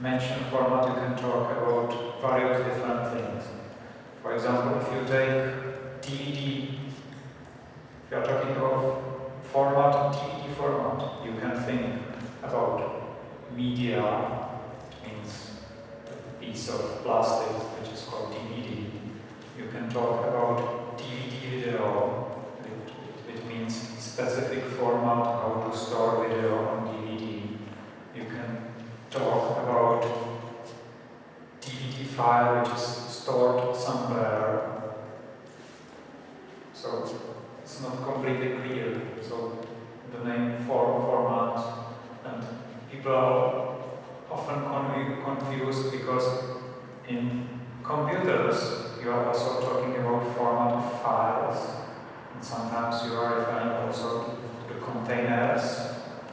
mention format, you can talk about various different things. For example, if you take DVD, if you are talking about format, DVD format, you can think about media, means a piece of plastic which is called DVD. You can talk about DVD video, which means specific format, how to store video on DVD. You can talk about DVD file which is stored somewhere. So it's not completely clear. So the name format, and people are often confused because in computers you are also talking about format of files, and sometimes you are referring also to the containers,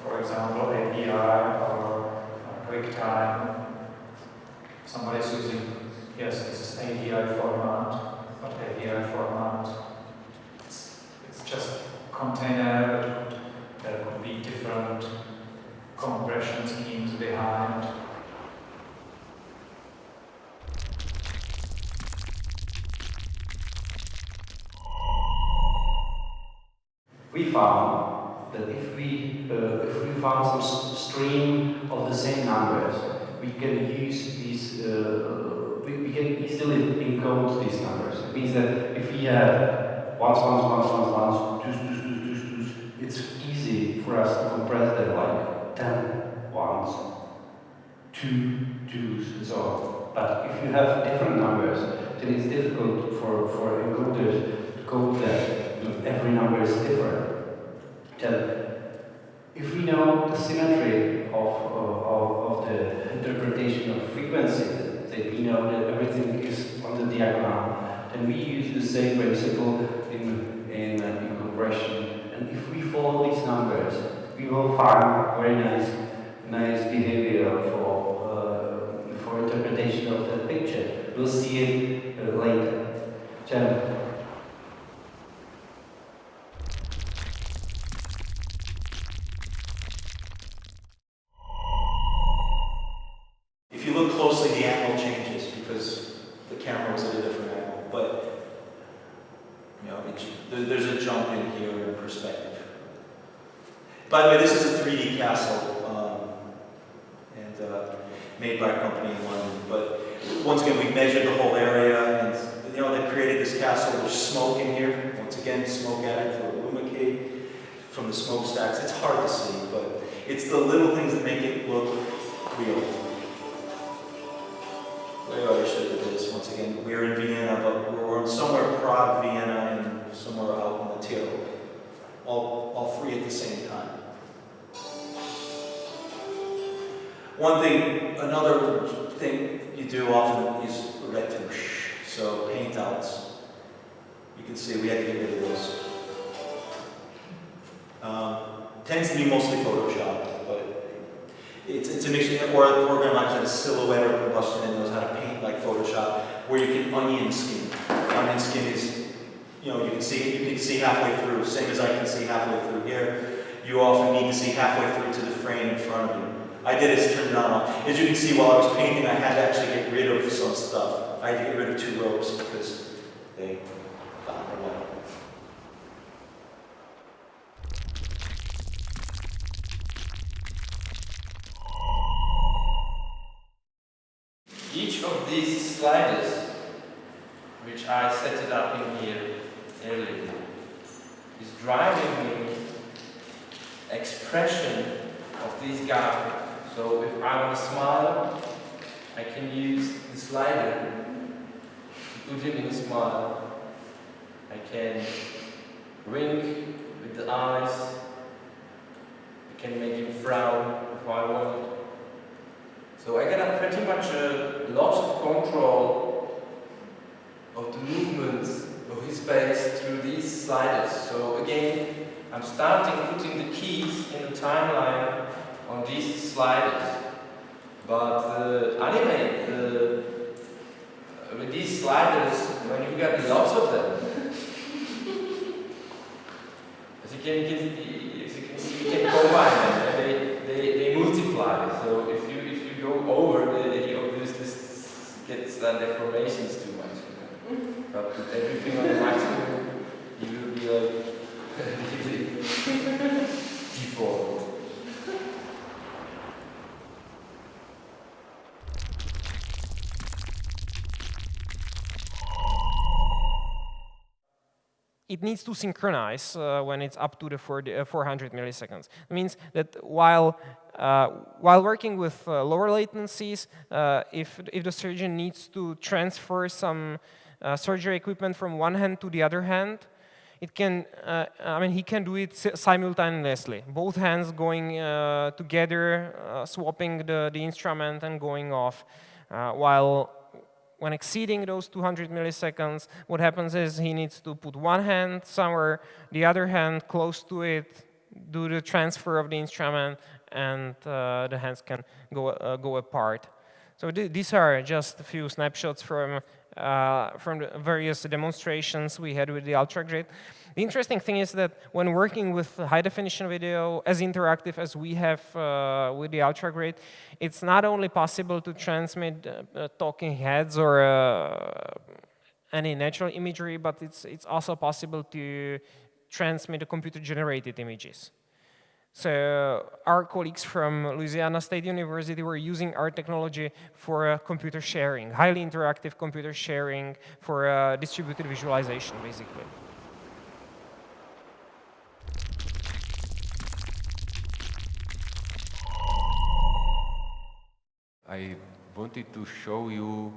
for example API or QuickTime. Somebody is using, yes, this is API format, but API format, it's just container. There could be different compression schemes behind. We found that if we found some stream of the same numbers, we can use these. We can easily encode these numbers. It means that if we have ones, it's easy for us to compress them like 10 ones, 2 twos, and so on. But if you have different numbers, then it's difficult for encoders to code them. Every number is different. Then, if we know the symmetry of the interpretation of frequency, that we know that everything is on the diagram, then we use the same principle in compression. And if we follow these numbers, we will find very nice behavior for interpretation of the picture. We'll see it later. Jen. If you look closely, the angle changes because the camera was at a different angle. But there's a jump in here in perspective. By the way, this is a 3D castle and made by a company in London. But once again, we measured the whole area, and they created this castle. There's smoke in here. Once again, smoke added for Illumicate from the smokestacks. It's hard to see, but it's the little things that make it look real. Way I should have this. Once again, we're in Vienna, but we're somewhere Prague, Vienna, and somewhere out in the Tyrol. All three at the same time. Another thing you do often is retouche, so paint outs. You can see we had to get rid of those. Tends to be mostly Photoshop, but it's a mixture, or a program like a silhouette or combustion and knows how to paint like Photoshop, where you can onion skin. Onion skin is, you can see halfway through, same as I can see halfway through here. You often need to see halfway through to the frame in front of you. I did is turn it on and off. As you can see, while I was painting, I had to actually get rid of some stuff. I had to get rid of 2 ropes because they got in the way. Each of these sliders, which I set it up in here earlier, is driving me expression of this guy. So if I want to smile, I can use the slider to put him in a smile. I can wink with the eyes. I can make him frown if I want. So I get pretty much a lot of control of the movements of his face through these sliders. So again, I'm starting putting the keys in the timeline on these sliders. But animate with these sliders, when you get lots of them, as you can see, you can combine them, and they multiply. So if you go over are deformations too much. But with everything on the maximum, you will be like really deformed. It needs to synchronize when it's up to the 400 milliseconds. It means that while working with lower latencies, if the surgeon needs to transfer some surgery equipment from one hand to the other hand, it can. He can do it simultaneously. Both hands going together, swapping the instrument and going off, while. When exceeding those 200 milliseconds, what happens is he needs to put one hand somewhere, the other hand close to it, do the transfer of the instrument, and the hands can go apart. So these are just a few snapshots from the various demonstrations we had with the UltraGrid. The interesting thing is that when working with high-definition video, as interactive as we have with the UltraGrid, it's not only possible to transmit talking heads or any natural imagery, but it's also possible to transmit the computer-generated images. So our colleagues from Louisiana State University were using our technology for computer sharing, highly interactive computer sharing for distributed visualization, basically. I wanted to show you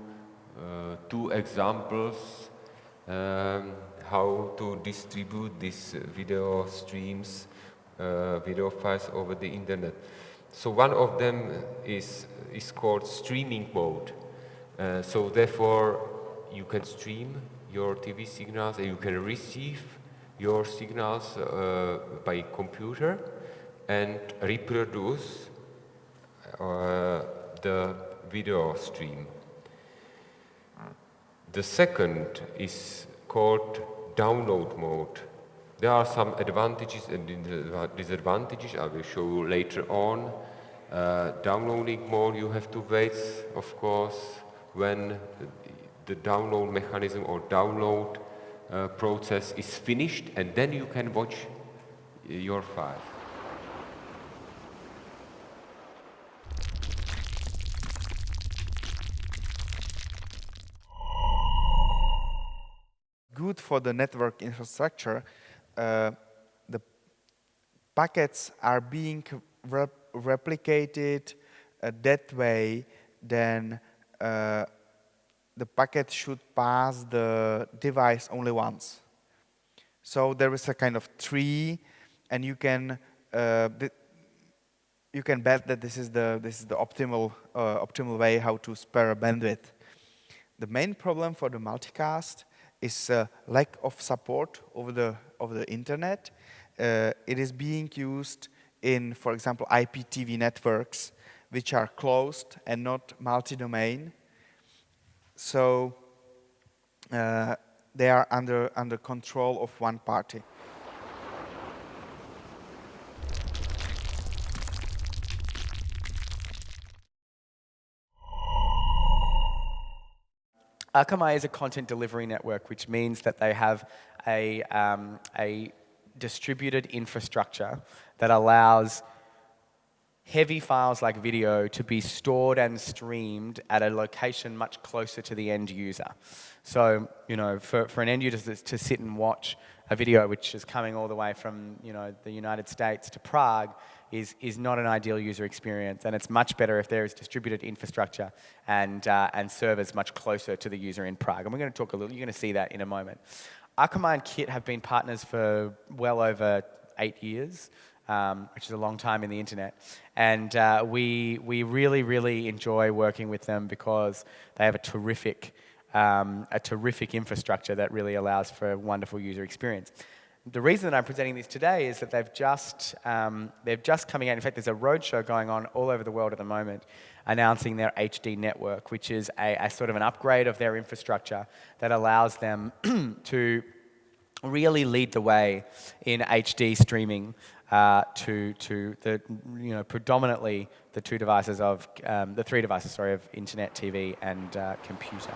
two examples how to distribute these video streams, video files over the internet. So one of them is called streaming mode. So therefore you can stream your TV signals and you can receive your signals by computer and reproduce the video stream. The second is called download mode. There are some advantages and disadvantages I will show you later on. Downloading mode, you have to wait, of course, when the download mechanism or download process is finished, and then you can watch your file. Good for the network infrastructure, the packets are being replicated that way, then the packet should pass the device only once. So there is a kind of tree, and you can bet that this is the optimal way how to spare bandwidth. The main problem for the multicast is lack of support over the internet. It is being used in, for example, IPTV networks, which are closed and not multi-domain. So they are under control of one party. Akamai is a content delivery network, which means that they have a distributed infrastructure that allows heavy files like video to be stored and streamed at a location much closer to the end user. So, for an end user to sit and watch a video which is coming all the way from, the United States to Prague is not an ideal user experience, and it's much better if there is distributed infrastructure and servers much closer to the user in Prague. And we're going to talk a little. You're going to see that in a moment. Akamai and Kit have been partners for well over 8 years, which is a long time in the internet. And we really, really enjoy working with them because they have a terrific infrastructure that really allows for a wonderful user experience. The reason that I'm presenting this today is that they're just coming out. In fact, there's a roadshow going on all over the world at the moment announcing their HD network, which is a sort of an upgrade of their infrastructure that allows them to really lead the way in HD streaming to the predominantly the 2 devices of the 3 devices, sorry, of internet, TV, and computer.